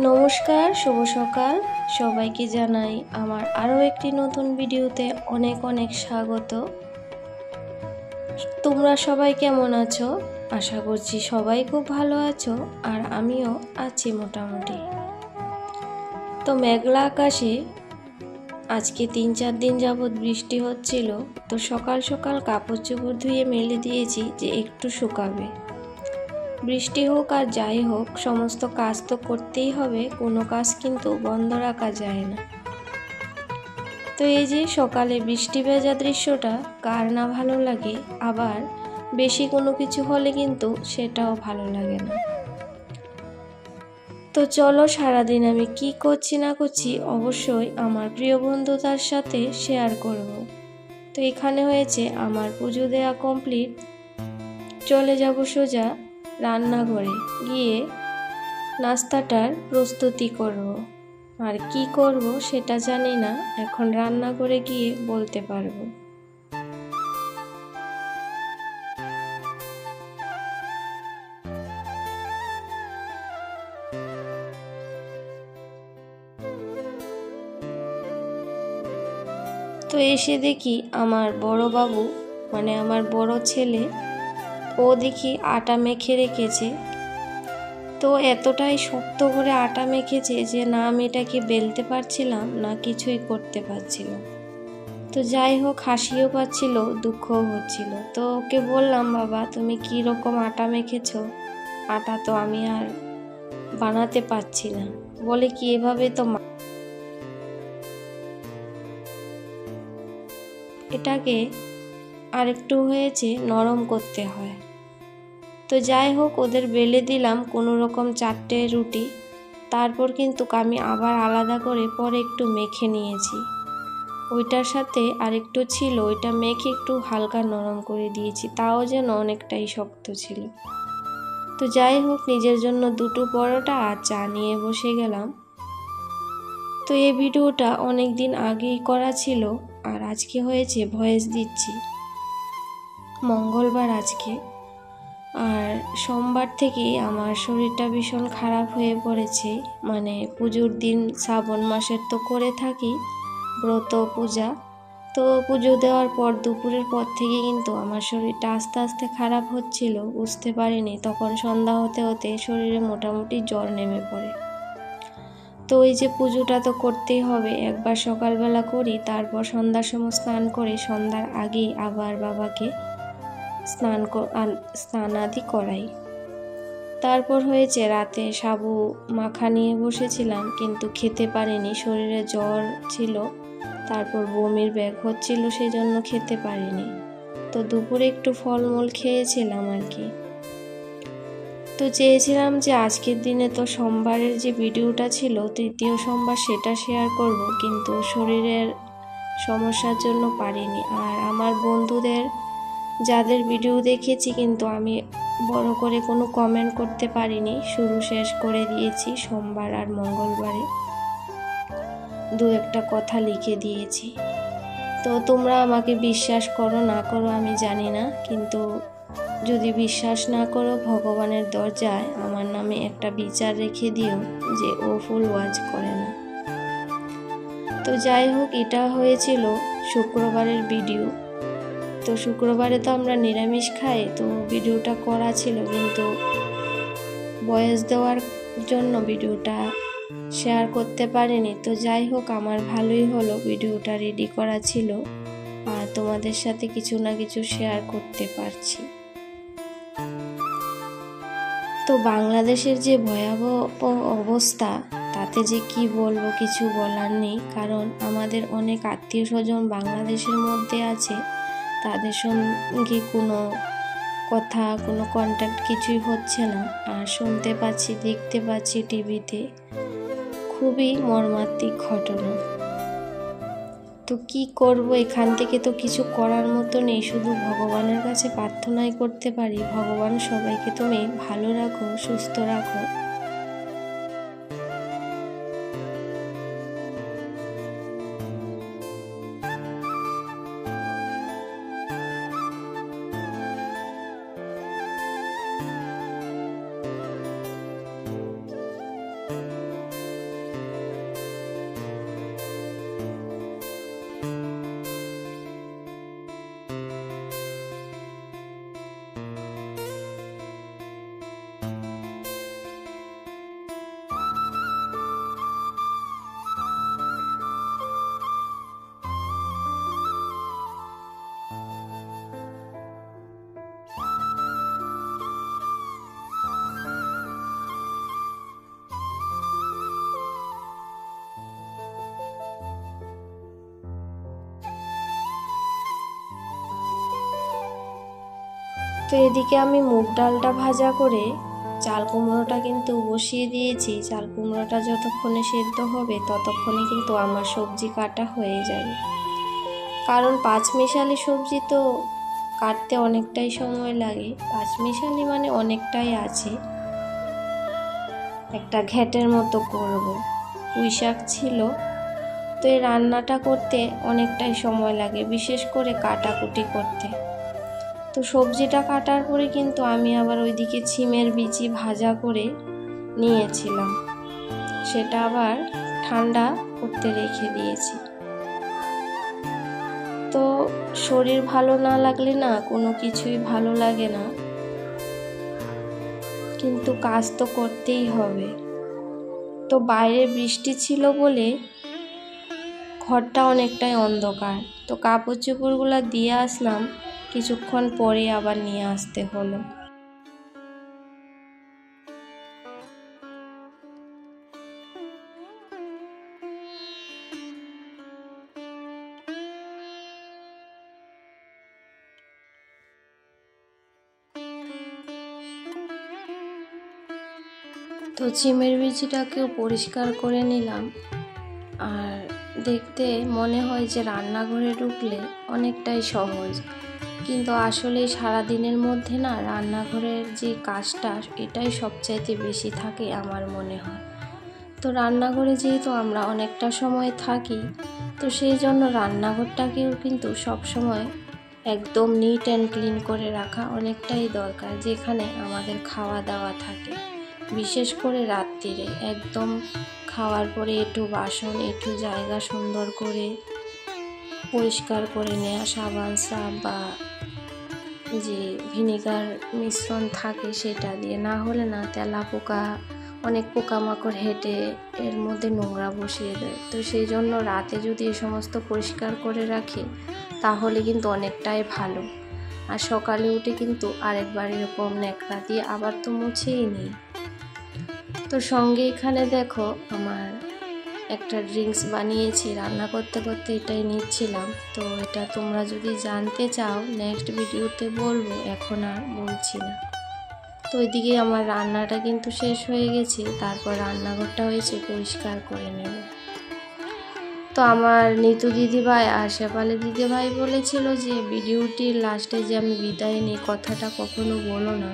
নমস্কার, শুভ সকাল। সবাইকে জানাই আমার আরও একটি নতুন ভিডিওতে অনেক অনেক স্বাগত। তোমরা সবাই কেমন আছো? আশা করছি সবাই খুব ভালো আছো, আর আমিও আছি মোটামুটি। তো মেঘলা আকাশে আজকে 3-4 দিন যাবৎ বৃষ্টি হচ্ছিল। তো সকাল সকাল কাপড় চোপড় ধুয়ে মেলে দিয়েছি যে একটু শুকাবে। বৃষ্টি হোক আর যাই হোক, সমস্ত কাজ তো করতেই হবে, কোনো কাজ কিন্তু বন্ধ রাখা যায় না। তো এই যে সকালে বৃষ্টি ভেজা দৃশ্যটা কার না ভালো লাগে, আবার বেশি কোনো কিছু হলে কিন্তু সেটাও ভালো লাগে না। তো চলো সারাদিন আমি কি করছি না করছি অবশ্যই আমার প্রিয় বন্ধুদের সাথে শেয়ার করব। তো এখানে হয়েছে আমার পুজো দেওয়া কমপ্লিট, চলে যাব সোজা রান্নাঘরে গিয়ে নাস্তাটার প্রস্তুতি করব। আর কি করব সেটা জানি না, এখন রান্নাঘরে গিয়ে বলতে পারবো। তো এসে দেখি আমার বড় বাবু, মানে আমার বড় ছেলে, ও দেখি আটা মেখে রেখেছে। তো এতটাই শক্ত করে আটা মেখেছে যে না আমি এটাকে বেলতে পারছিলাম না কিছুই করতে পারছিলাম। তো যাই হোক, হাসিও পাচ্ছিল, দুঃখও হচ্ছিল। তো ওকে বললাম, বাবা তুমি কি রকম আটা মেখেছো? আটা তো আমি আর বানাতে পারছি না। বলে কি এভাবে তো এটাকে আর একটু হয়েছে নরম করতে হয়। তো যাই হোক, ওদের বেলে দিলাম কোনো রকম 4টে রুটি। তারপর কিন্তু আমি আবার আলাদা করে পরে একটু মেখে নিয়েছি। ওইটার সাথে আরেকটু ছিল, ওইটা মেখে একটু হালকা নরম করে দিয়েছি, তাও যেন অনেকটাই শক্ত ছিল। তো যাই হোক, নিজের জন্য 2টো পরোটা আর চা নিয়ে বসে গেলাম। তো এই ভিডিওটা অনেক দিন আগেই করা ছিল, আর আজকে হয়েছে ভয়েস দিচ্ছি। মঙ্গলবার আজকে, আর সোমবার থেকেই আমার শরীরটা ভীষণ খারাপ হয়ে পড়েছে। মানে পুজোর দিন শ্রাবণ মাসের তো করে থাকি ব্রত পূজা, তো পুজো দেওয়ার পর দুপুরের পর থেকে কিন্তু আমার শরীরটা আস্তে আস্তে খারাপ হচ্ছিল, বুঝতে পারিনি। তখন সন্ধ্যা হতে হতে শরীরে মোটামুটি জ্বর নেমে পড়ে। তো ওই যে পুজোটা তো করতেই হবে, একবার সকালবেলা করি, তারপর সন্ধ্যার সময় স্নান করে সন্ধ্যার আগেই আবার বাবাকে স্নান আদি করাই। তারপর হয়েছে রাতে সাবু মাখা নিয়ে বসেছিলাম, কিন্তু খেতে পারিনি, শরীরে জ্বর ছিল, তারপর বমির ব্যাগ হচ্ছিল, সেই জন্য খেতে পারিনি। তো দুপুরে একটু ফলমূল খেয়েছিলাম আর কি। তো চেয়েছিলাম যে আজকের দিনে তো সোমবারের যে ভিডিওটা ছিল 3য় সোমবার, সেটা শেয়ার করব, কিন্তু শরীরের সমস্যার জন্য পারিনি। আর আমার বন্ধুদের যাদের ভিডিও দেখেছি, কিন্তু আমি বড় করে কোনো কমেন্ট করতে পারিনি, শুরু শেষ করে দিয়েছি। সোমবার আর মঙ্গলবারে 2-1টা কথা লিখে দিয়েছি। তো তোমরা আমাকে বিশ্বাস করো না করো আমি জানি না, কিন্তু যদি বিশ্বাস না করো, ভগবানের দরজায় আমার নামে একটা বিচার রেখে দিও যে ও ফুল ওয়াচ করে না। তো যাই হোক, এটা হয়েছিল শুক্রবারের ভিডিও। তো শুক্রবারে তো আমরা নিরামিষ খাই, তো ভিডিওটা করা ছিল, কিন্তু ভয়েস দেওয়ার জন্য ভিডিওটা শেয়ার করতে পারিনি। তো যাই হোক, আমার ভালোই হলো, ভিডিওটা রেডি করা ছিল, আর তোমাদের সাথে কিছু না কিছু শেয়ার করতে পারছি। তো বাংলাদেশের যে ভয়াবহ অবস্থা, তাতে যে কি বলবো, কিছু বলার নেই। কারণ আমাদের অনেক আত্মীয় স্বজন বাংলাদেশের মধ্যে আছে, তাদের সঙ্গে কোনো কথা, কোনো কন্ট্যাক্ট কিছুই হচ্ছে না। আর শুনতে পাচ্ছি, দেখতে পাচ্ছি টিভিতে, খুবই মর্মান্তিক ঘটনা। তো কি করব, এখান থেকে তো কিছু করার মতো নেই, শুধু ভগবানের কাছে প্রার্থনাই করতে পারি, ভগবান সবাইকে তুমি ভালো রাখো, সুস্থ রাখো। তো এদিকে আমি মুগ ডালটা ভাজা করে চাল কুমড়োটা কিন্তু বসিয়ে দিয়েছি। চাল কুমড়োটা যতক্ষণে সেদ্ধ হবে ততক্ষণে কিন্তু আমার সবজি কাটা হয়ে যাবে, কারণ পাঁচমিশালি সবজি তো কাটতে অনেকটাই সময় লাগে। পাঁচমিশালি মানে অনেকটাই আছে, একটা ঘ্যাটের মতো করব। পুঁই শাক ছিল, তো এই রান্নাটা করতে অনেকটাই সময় লাগে, বিশেষ করে কাটাকুটি করতে। তো সবজিটা কাটার পরে কিন্তু আমি আবার ওইদিকে ছিমের বিচি ভাজা করে নিয়েছিলাম, সেটা আবার ঠান্ডা করতে রেখে দিয়েছি। তো শরীর ভালো না লাগলে না কোনো কিছুই ভালো লাগে না, কিন্তু কাজ তো করতেই হবে। তো বাইরে বৃষ্টি ছিল বলে ঘরটা অনেকটাই অন্ধকার, তো কাপড় চোপড়গুলো দিয়ে আসলাম, কিছুক্ষণ পরে আবার নিয়ে আসতে হলো। তো চিমের বিচিটাকেও পরিষ্কার করে নিলাম। আর দেখতে মনে হয় যে রান্নাঘরে ঢুকলে অনেকটাই সহজ, কিন্তু আসলে সারাদিনের মধ্যে না রান্নাঘরের যে কাজটা এটাই সবচাইতে বেশি থাকে আমার মনে হয়। তো রান্নাঘরে যেহেতু আমরা অনেকটা সময় থাকি, তো সেই জন্য রান্নাঘরটাকেও কিন্তু সব সময় একদম নিট অ্যান্ড ক্লিন করে রাখা অনেকটাই দরকার, যেখানে আমাদের খাওয়া দাওয়া থাকে। বিশেষ করে রাত্রিরে একদম খাওয়ার পরে একটু বাসন একটু জায়গা সুন্দর করে পরিষ্কার করে নেওয়া, সাবান সাপ বা যে ভিনেগার মিশ্রণ থাকে সেটা দিয়ে, না হলে না তেলা পোকা অনেক পোকামাকড় হেঁটে এর মধ্যে নোংরা বসিয়ে দেয়। তো সেই জন্য রাতে যদি এই সমস্ত পরিষ্কার করে রাখি তাহলে কিন্তু অনেকটাই ভালো। আর সকালে উঠে কিন্তু আরেকবার এরকম ন্যাকড়া দিয়ে আবার তো মুছেই নিই। তো সঙ্গে এখানে দেখো আমার একটা ড্রিঙ্কস বানিয়েছি, রান্না করতে করতে এটাই নিচ্ছিলাম। তো এটা তোমরা যদি জানতে চাও নেক্সট ভিডিওতে বলবো, এখন আর বলছি না। তো ওইদিকে আমার রান্নাটা কিন্তু শেষ হয়ে গেছে, তারপর রান্নাঘরটা হয়েছে পরিষ্কার করে নেব। তো আমার নিতু দিদিভাই আর শেফালি দিদিভাই বলেছিল যে ভিডিওটির লাস্টে যে আমি বিদায় নিই কথাটা কখনো বলো না।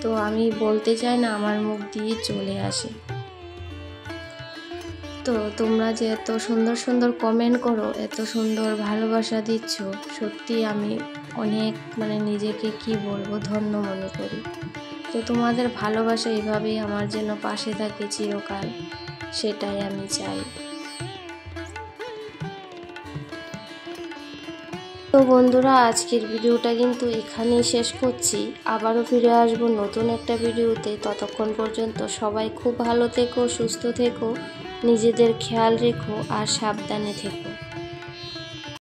তো আমি বলতে চাই না, আমার মুখ দিয়ে চলে আসে। তো তোমরা যে এত সুন্দর সুন্দর কমেন্ট করো, এত সুন্দর ভালোবাসা দিচ্ছ, সত্যি আমি অনেক নিজেকে কি বলবো ধন্য মনে করি। তো তোমাদের ভালোবাসা এভাবেই আমার যেন পাশে থাকে চিরকাল, সেটাই আমি চাই। তো বন্ধুরা, আজকের ভিডিওটা কিন্তু এখানেই শেষ করছি। আবারও ফিরে আসবো নতুন একটা ভিডিওতে। ততক্ষণ পর্যন্ত সবাই খুব ভালো থেকো, সুস্থ থেকো, নিজেদের খেয়াল রেখো আর সাবধানে থেকো।